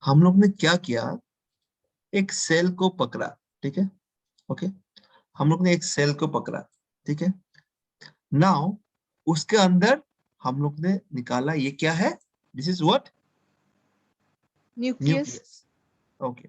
हम लोग ने क्या किया, एक सेल को पकड़ा, ठीक है, ओके, हम लोग ने एक सेल को पकड़ा, ठीक है। नाउ उसके अंदर हम लोग ने निकाला, ये क्या है, this is what, nucleus, nucleus, okay.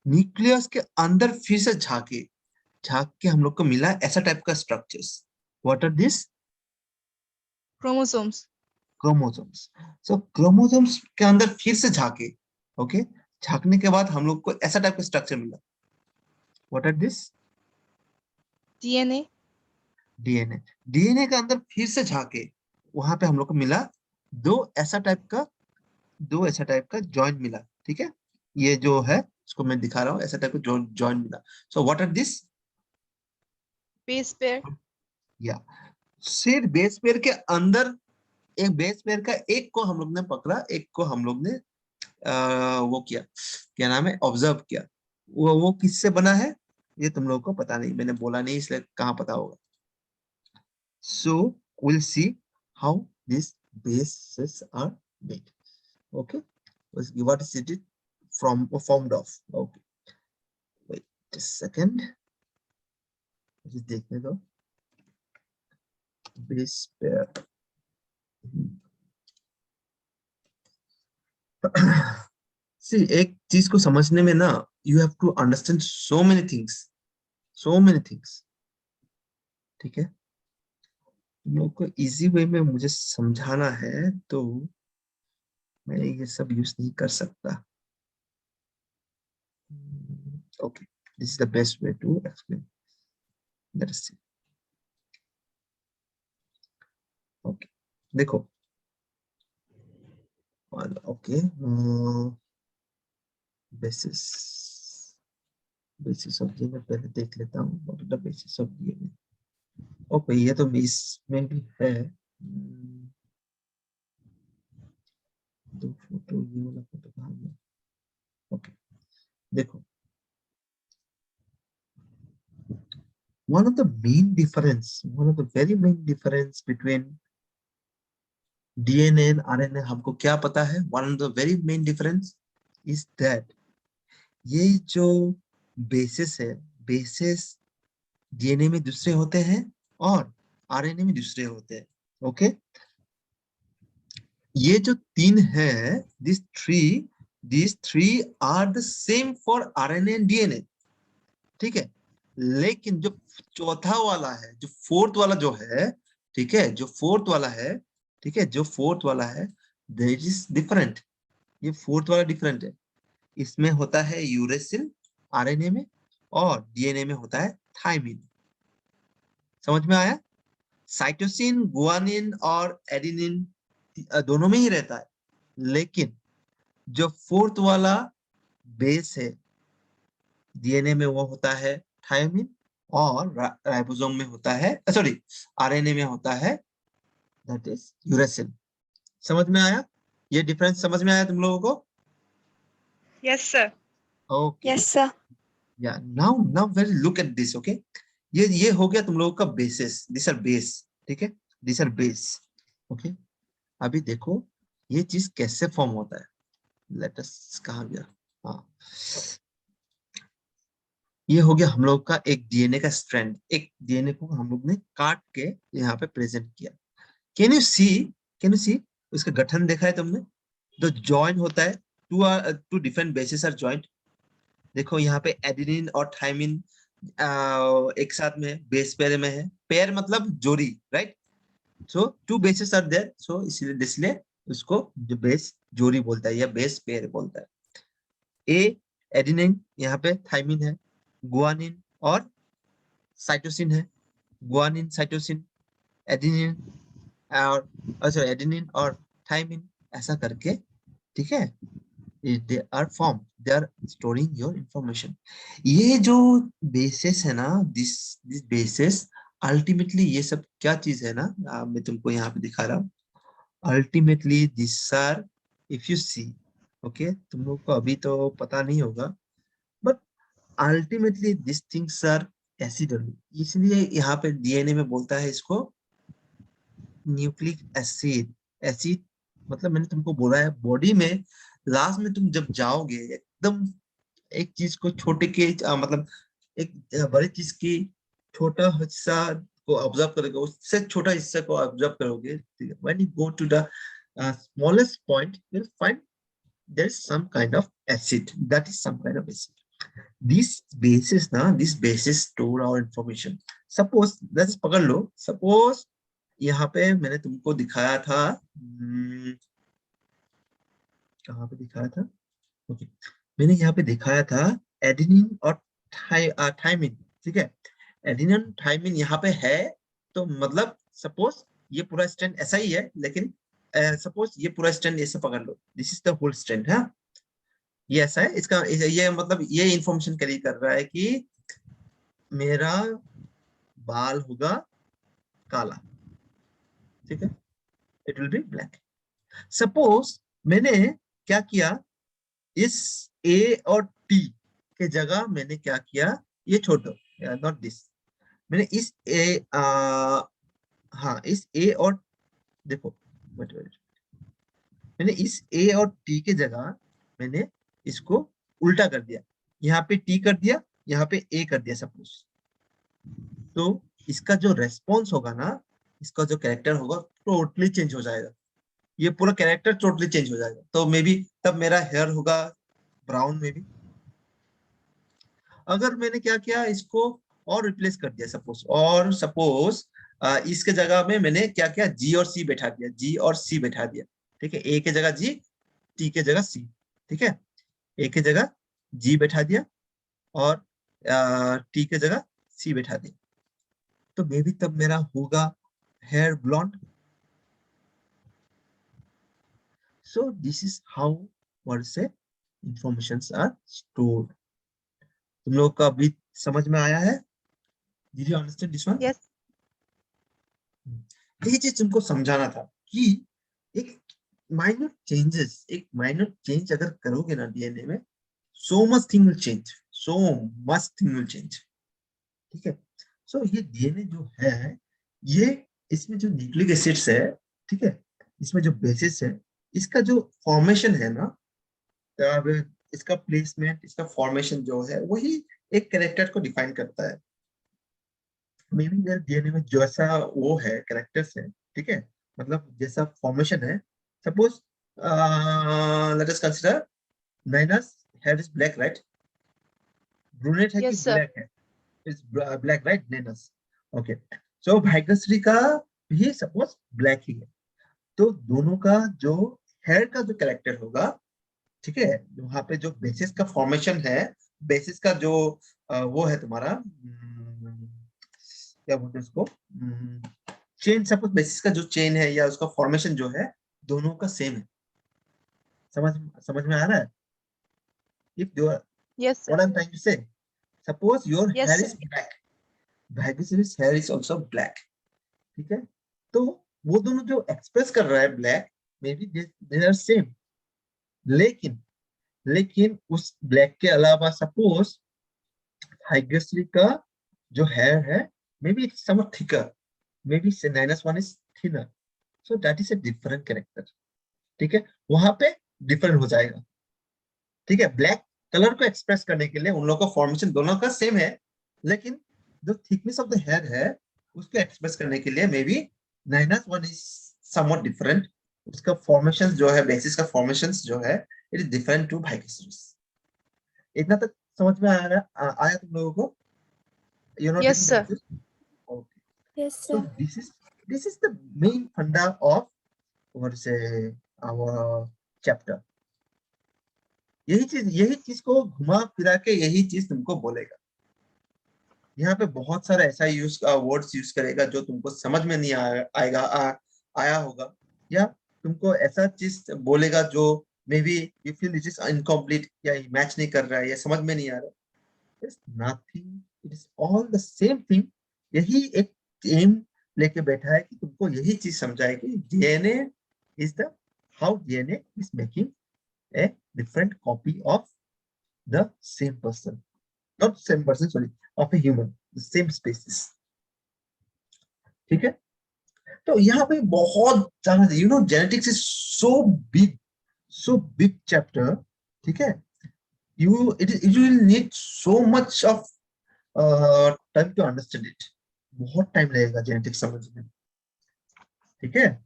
Nucleus के अंदर फिर से झांके, झांक के हम लोग को मिला ऐसा टाइप का structures, what are this, chromosomes, chromosomes. So chromosomes के अंदर फिर से झांके, ओके, झांकने के बाद हम लोग को ऐसा टाइप का स्ट्रक्चर मिला, what are this, DNA, DNA. DNA के अंदर फिर से झांके, वहां पे हम लोग को मिला दो ऐसा टाइप का, दो ऐसा टाइप का जॉइंट मिला, ठीक है। ये जो है इसको मैं दिखा रहा हूँ, ऐसा टाइप का जॉइंट मिला। So what are this, base pair, या सिर बेस पेयर के अंदर, एक बेस पेयर का एक को हम लोग ने पकड़ा, एक को हम लोग ने वो किया, क्या नाम है, ऑब्जर्व किया। वो किससे बना है, ये तुम लोगों को पता नहीं, मैंने बोला नहीं इसलिए कहाँ पता होगा। So will see how this bases are made, okay, what is it from formed of, okay, wait a second, मुझे देखने दो, बेस पेयर। सी एक चीज को समझने में ना, you have to understand so many things, so many things, ठीक है। तुम लोग को इजी वे में मुझे समझाना है तो मैं ये सब यूज नहीं कर सकता, okay, this is the best way to explain, let us see, okay, देखो, okay, basis, basis of DNA पहले देख लेता हूँ, what is the basis of DNA, okay, ये तो इसमें भी है, दो फोटो, ये वाला फोटो कहाँ गया, ओके, देखो, one of the main difference, one of the very main difference between DNA and RNA हमको क्या पता है, one of the very main difference is that ये जो बेसिस है, बेसिस डीएनए में दूसरे होते हैं और आरएनए में दूसरे होते हैं, ओके। ये जो तीन है, this three are the same for RNA and DNA, ठीक है। लेकिन जो चौथा वाला है, जो फोर्थ वाला जो है, ठीक है, जो फोर्थ वाला है, ठीक है, जो फोर्थ वाला है, दैट इज डिफरेंट, ये फोर्थ वाला डिफरेंट है। इसमें होता है यूरेसिल आरएनए में, और डीएनए में होता है थायमिन, समझ में आया। साइटोसिन, गुआनिन और एडेनिन दोनों में ही रहता है, लेकिन जो फोर्थ वाला बेस है डीएनए में, वो होता है थायमिन, और राइबोसोम में होता है, सॉरी, आरएनए में होता है दैट इज यूरेसिल। समझ में आया, ये डिफरेंस समझ में आया तुम लोगों को, yes sir, okay. Yes, sir. या now now very look at this, okay, ये हो गया तुम लोगों का बेसिस, दिस आर बेस, ठीक है, दिस आर बेस, ओके। अभी देखो ये चीज कैसे फॉर्म होता है, लेट अस, कहाँ गया, हाँ, ये हो गया हम लोग का एक डीएनए का स्ट्रैंड, एक डीएनए को हम लोग ने काट के यहाँ पे प्रेजेंट किया। Can you see, can you see, उसका गठन देखा है तुमने, जो जॉइन होता है, two different basis are joint. देखो यहाँ पे एडेनिन और थायमिन एक साथ में बेस पेयर में है, पेयर मतलब जोड़ी, right. So two basis are there, so इसलिए उसको जो बेस जोड़ी बोलता है या बेस पेयर बोलता है। ए एडेनिन, यहाँ पे थायमिन है, गुआनिन और साइटोसिन है, गुआनिन साइटोसिन, एडेनिन और, अच्छा, एडेनिन और थायमिन, ऐसा करके, ठीक है, they are form, they are storing your information. ये जो बेसिस है ना, दिस दिस बेसिस, अल्टीमेटली ये सब क्या चीज है ना, मैं तुमको यहाँ पे दिखा रहा हूँ, ultimately this are, if you see, okay, तुम लोग को अभी तो पता नहीं होगा, but ultimately this things are acid, इसलिए यहाँ पे डीएनए में बोलता है इसको न्यूक्लिक एसिड, एसिड मतलब मैंने तुमको बोला है बॉडी में लास्ट में तुम जब जाओगे एकदम एक चीज को छोटे के मतलब एक बड़ी चीज की छोटा हिस्सा को ऑब्जर्व करोगे, उससे छोटा हिस्सा को ऑब्जर्व करोगे, ठीक है, when you go to the smallest point you will find there is some kind of acid, that is some kind of acid. This basis store our information. Suppose let's पकड़ लो, सपोज यहाँ पे मैंने तुमको दिखाया था, कहाँ पे दिखाया था, ओके, मैंने यहाँ पे दिखाया था एडेनिन और थाइमिन, ठीक है. एडेनिन थाइमिन यहाँ पे है, तो मतलब सपोज ये पूरा स्ट्रैंड ऐसा ही है, लेकिन सपोज ये पूरा स्ट्रैंड ऐसे पकड़ लो, this is the whole strand है, ये ऐसा है, इसका ये मतलब ये इंफॉर्मेशन कैरी कर रहा है कि मेरा बाल होगा काला, ठीक है, it will be black. Suppose मैंने क्या किया, इस ए और टी के जगह मैंने क्या किया, ये छोड़ दो, नॉट दिस, मैंने इस हाँ इस ए और देखो, wait, wait, मैंने इस ए और टी के जगह मैंने इसको उल्टा कर दिया, यहाँ पे टी कर दिया, यहाँ पे ए कर दिया सपोज. तो इसका जो रेस्पॉन्स होगा ना, इसका जो कैरेक्टर होगा टोटली चेंज हो जाएगा, ये पूरा कैरेक्टर टोटली चेंज हो जाएगा. तो मे बी तब मेरा हेयर होगा ब्राउन में भी. अगर मैंने क्या किया, इसको और रिप्लेस कर दिया सपोज इसके जगह में मैंने क्या किया, जी और सी बैठा दिया, जी और सी बैठा दिया, ठीक है, ए के जगह जी, टी के जगह सी, ठीक है, ए के जगह जी बैठा दिया और टी के जगह सी बैठा दिया, तो मे बी तब मेरा होगा hair blond. So this is how word से इंफॉर्मेशंस आर स्टोर्ड. तुम लोग का अभी समझ में आया है? Did you understand this one? Yes. यही चीज तुमको समझाना था कि एक एक माइनर चेंज अगर करोगे ना डीएनए में, so much thing will change, so much thing will change, ठीक है. सो ये डीएनए जो है, ये इसमें जो न्यूक्लिक एसिड्स है, ठीक है, इसमें जो बेसिस है, इसका जो फॉर्मेशन है ना, अब इसका प्लेसमेंट, इसका फॉर्मेशन जो है वही एक कैरेक्टर को डिफाइन करता है. मे बी यार डीएनए में जैसा वो है कैरेक्टर्स है, ठीक है, मतलब जैसा फॉर्मेशन है. Suppose let us consider Naina's hair is black, right? Brunette है कि Yes, sir. ब्लैक है? इज ब्लैक, राइट, नैनस. ओके, सो भाग्यश्री का भी सपोज ब्लैक ही है, तो दोनों का जो हेयर का जो कैरेक्टर होगा, ठीक है, वहां पे जो बेसिस का फॉर्मेशन है, बेसिस का जो वो है तुम्हारा, क्या बोलते हैं उसको, चेन, सपोज बेसिस का जो चेन है या उसका फॉर्मेशन जो है, दोनों का सेम है. समझ समझ में आ रहा है? If you Yes, sir. What I am trying to say, suppose your Yes, hair sir. Is black, Bhagyashree's hair is also black, ठीक है, तो वो दोनों जो एक्सप्रेस कर रहा है black, maybe they are same, लेकिन लेकिन उस ब्लैक के अलावा सपोज भाग्यश्री का जो हेयर है, maybe it's somewhat thicker, maybe -1 is thinner, so that is a different character, ठीक है, वहां पे डिफरेंट हो जाएगा, ठीक है. ब्लैक कलर को एक्सप्रेस करने के लिए उन लोगों का फॉर्मेशन दोनों का सेम है, लेकिन जो थिकनेस ऑफ द हेयर है उसको एक्सप्रेस करने के लिए maybe -1 is somewhat different, उसका फॉर्मेशन जो है, बेसिस का फॉर्मेशन जो है, it is different to Bhagyashree. इतना तक समझ में आया तुम लोगों को? You are not Yes, getting sir. Confuse? Okay. Yes, So sir. this is the main funda of what to say our chapter. यही चीज को घुमा फिरा के यही चीज तुमको बोलेगा. यहाँ पे बहुत सारा ऐसा वर्ड्स यूज करेगा जो तुमको समझ में नहीं आएगा, आया होगा, या तुमको ऐसा चीज बोलेगा जो may be you feel it is incomplete या मैच नहीं कर रहा है या समझ में नहीं आ रहा है. It's nothing, it is all the same thing. यही एक एम लेके बैठा है कि तुमको यही चीज समझाए कि DNA is the how DNA is making a different copy of the same person, not same person, sorry, of a human, the same species, ठीक है. तो यहाँ पे बहुत ज्यादा, genetics is so big chapter, ठीक है। You will need so much of time to understand it. बहुत टाइम लगेगा जेनेटिक्स समझने में, ठीक है।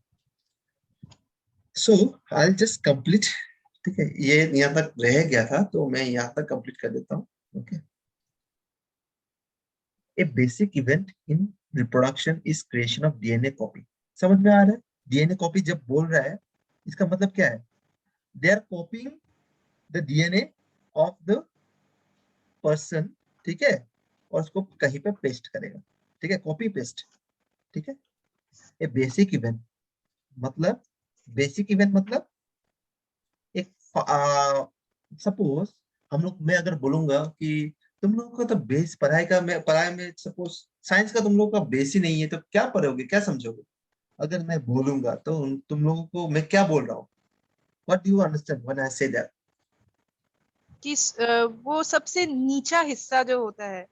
सो आई जस्ट कंप्लीट, ठीक है, ये यहाँ तक रह गया था तो मैं यहाँ तक कंप्लीट कर देता हूँ। Okay, A basic event in reproduction is creation of DNA copy. समझ में आ रहा है? डीएनए कॉपी जब बोल रहा है, इसका मतलब क्या है? They are copying the DNA of the person, ठीक है, और उसको कहीं पे पेस्ट करेगा, ठीक है, कॉपी पेस्ट, ठीक है। ए बेसिक इवेंट मतलब, बेसिक इवेंट मतलब एक, सपोज हम लोग, मैं अगर बोलूंगा कि तुम लोगों का तो बेस पढ़ाई का, मैं पढ़ाई में सपोज साइंस का तुम लोगों का बेस ही नहीं है, तो क्या पढ़ोगे, क्या समझोगे? अगर मैं बोलूंगा तो तुम लोगों को मैं क्या बोल रहा हूँ? What do you understand when I say that? कि वो सबसे नीचा हिस्सा जो होता है।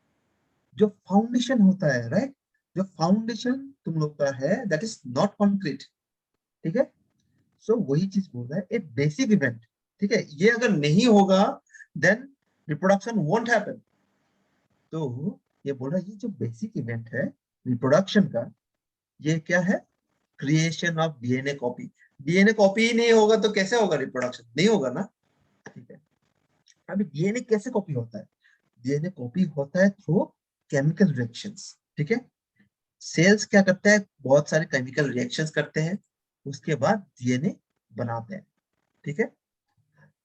जो फाउंडेशन होता है, राइट, जो फाउंडेशन तुम लोग का है, दैट इज नॉट कॉन्क्रीट, ठीक है। सो वही चीज बोल रहा है, ए बेसिक इवेंट, ठीक है, ये अगर नहीं होगा देन रिप्रोडक्शन वोंट हैपन। तो ये बोल रहा है, ये जो बेसिक इवेंट है रिप्रोडक्शन का, ये क्या है? Creation of DNA copy. DNA copy ही नहीं होगा तो कैसे होगा रिप्रोडक्शन? नहीं होगा ना, ठीक है। अभी डीएनए कैसे कॉपी होता है? डीएनए कॉपी होता है थ्रू केमिकल रिएक्शंस, ठीक है। सेल्स क्या करते हैं? बहुत सारे केमिकल रिएक्शंस करते हैं, उसके बाद डीएनए बनाते हैं, ठीक है।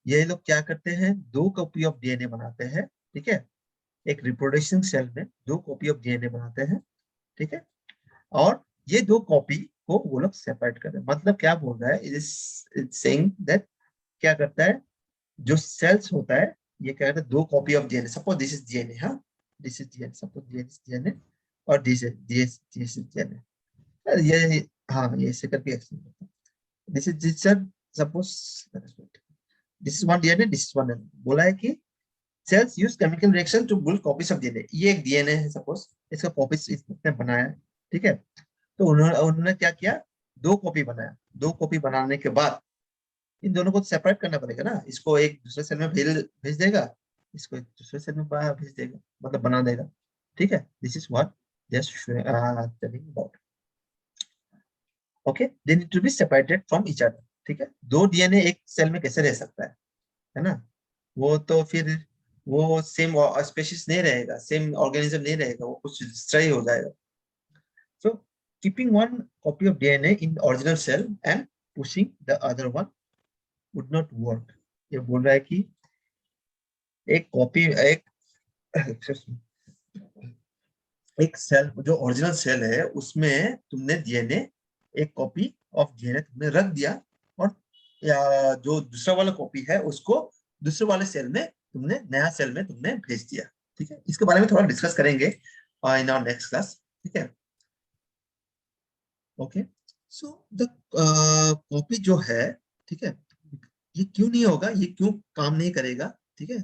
ये लोग क्या करते हैं? दो कॉपी ऑफ डीएनए बनाते हैं, ठीक है। एक रिप्रोडक्शन सेल में दो कॉपी ऑफ डीएनए बनाते हैं, ठीक है। और ये दो कॉपी को वो लोग सेपरेट कर रहे हैं। मतलब क्या बोल रहा है? इट सेइंग दैट, क्या करता है, जो सेल्स होता है, ये क्या करता है, दो copy of DNA, suppose this is DNA, हाँ, this is DNA, suppose this is DNA, और दिस इज डीएनए, ये, हाँ, ये ऐसे करके एक्सप्लेन करता हूँ। This is suppose this is one DNA, this is one DNA. बोला है कि cells use chemical reaction to build copies of DNA. ये एक डीएनए है सपोज, इसका कॉपीज इसने बनाया, ठीक है। तो उन्होंने क्या किया? दो कॉपी बनाया। दो कॉपी बनाने के बाद इन दोनों को सेपरेट करना पड़ेगा ना, इसको एक दूसरे सेल में भेज भेज देगा, इसको एक दूसरे सेल में भेज देगा, मतलब बना देगा, ठीक है। This is what they are telling about. Okay, they need to be separated from each other, ठीक है। दो डीएनए एक सेल में कैसे रह सकता है ना? वो तो फिर वो सेम स्पेशीज नहीं रहेगा, सेम ऑर्गेनिज्म नहीं रहेगा, वो कुछ दूसरा ही हो जाएगा। So keeping one copy of DNA in the original cell and pushing the other one would not work. ये बोल रहा है कि एक कॉपी, एक सेल, जो ओरिजिनल सेल है उसमें तुमने डीएनए, एक कॉपी ऑफ डीएनए तुमने रख दिया, और या जो दूसरा वाला कॉपी है उसको दूसरे वाले सेल में तुमने, नया सेल में तुमने भेज दिया, ठीक है। इसके बारे में थोड़ा डिस्कस करेंगे इन आवर नेक्स्ट क्लास, ठीक है। ओके, सो द कॉपी जो है, ठीक है, ये क्यों नहीं होगा, ये क्यों काम नहीं करेगा, ठीक है?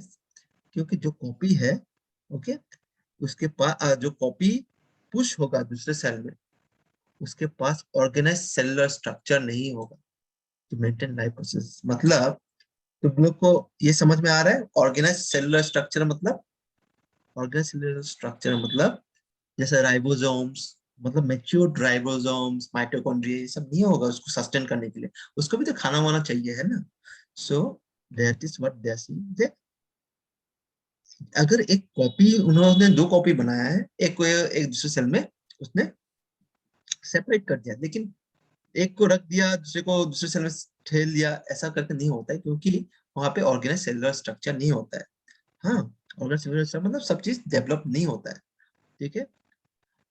क्योंकि जो कॉपी है, ओके, उसके पास जो कॉपी पुश होगा दूसरे सेल में, उसके पास ऑर्गेनाइज सेलुलर स्ट्रक्चर नहीं होगा टू मेंटेन लाइफ प्रोसेस। मतलब तुम लोग को ये समझ में आ रहा है? ऑर्गेनाइज सेलुलर स्ट्रक्चर मतलब, ऑर्गेनाइज सेलुलर स्ट्रक्चर मतलब जैसे राइबोसोम्स, मतलब मैच्योर्ड राइबोसोम्स, माइटोकॉन्ड्रिया, ये सब नहीं होगा उसको सस्टेन करने के लिए, उसको भी तो खाना वाना चाहिए, है ना? So that is what they are saying. अगर एक कॉपी, उन्होंने दो कॉपी बनाया है, एक को एक दूसरे सेल में उसने सेपरेट कर दिया, लेकिन एक को रख दिया, दूसरे को दूसरे सेल में ठेल दिया, ऐसा करके नहीं होता है, क्योंकि वहां पे ऑर्गेनाइज सेलुलर स्ट्रक्चर नहीं होता है। हाँ, ऑर्गेनाइज सेलुलर स्ट्रक्चर मतलब सब चीज डेवलप नहीं होता है, ठीक है।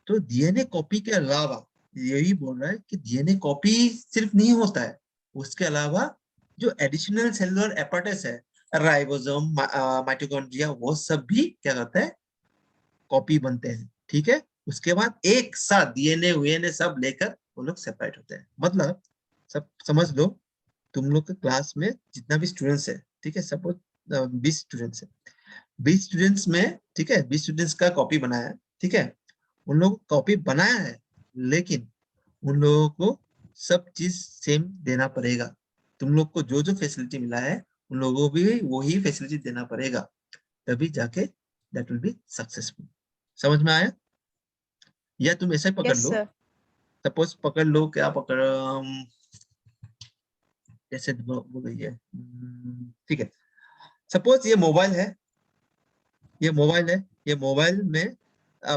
तो डीएनए कॉपी के अलावा, यही बोल रहा है कि डीएनए कॉपी सिर्फ नहीं होता है, उसके अलावा जो एडिशनल सेलुलर एपार्टस है, राइबोसोम, माइटोकॉन्ड्रिया, वो सब भी क्या करता है? कॉपी बनते हैं, ठीक है। उसके बाद एक साथ डीएनए वीएनए सब लेकर वो लोग सेपरेट होते हैं। मतलब सब समझ लो, तुम लोग के क्लास में जितना भी स्टूडेंट्स है, ठीक है, सपोज 20 स्टूडेंट्स है, 20 स्टूडेंट्स में, ठीक है, 20 स्टूडेंट्स का कॉपी बनाया है, ठीक है। उन लोगों को कॉपी बनाया है, लेकिन उन लोगों को सब चीज सेम देना पड़ेगा। तुम लोग को जो जो फैसिलिटी मिला है उन लोगों को भी वही फैसिलिटी देना पड़ेगा, तभी जाके दैट विल बी सक्सेसफुल। समझ में आया? या तुम ऐसे पकड़ यस लो, सर। सपोज पकड़ लो, क्या पकड़, जैसे बोल रही है, ठीक है, सपोज ये मोबाइल है, ये मोबाइल है, ये मोबाइल में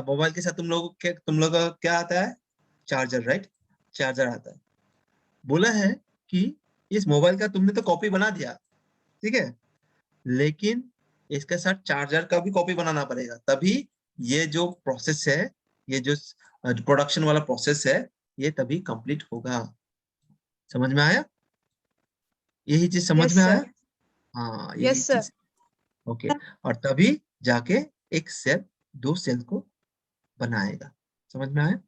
मोबाइल के साथ तुम लोग का क्या आता है? Charger, right? चार्जर आता है। बोला है कि इस मोबाइल का तुमने तो कॉपी बना दिया, ठीक है, लेकिन इसके साथ चार्जर का भी कॉपी बनाना पड़ेगा, तभी ये जो प्रोसेस है, ये जो प्रोडक्शन वाला प्रोसेस है, ये तभी कंप्लीट होगा। समझ में आया? यही चीज समझ यस में आया? सर। हाँ, यही यस सर। चीज। ओके। और तभी जाके एक सेल दो सेल को बनाएगा। समझ में आया?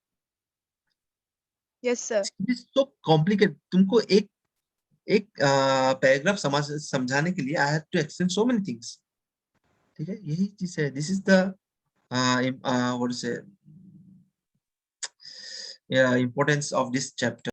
Yes sir. तो कॉम्प्लिकेट, तुमको एक एक पैराग्राफ समझाने के लिए I have to explain so many things. ठीक है, यही चीज है। This is the what is importance of this chapter.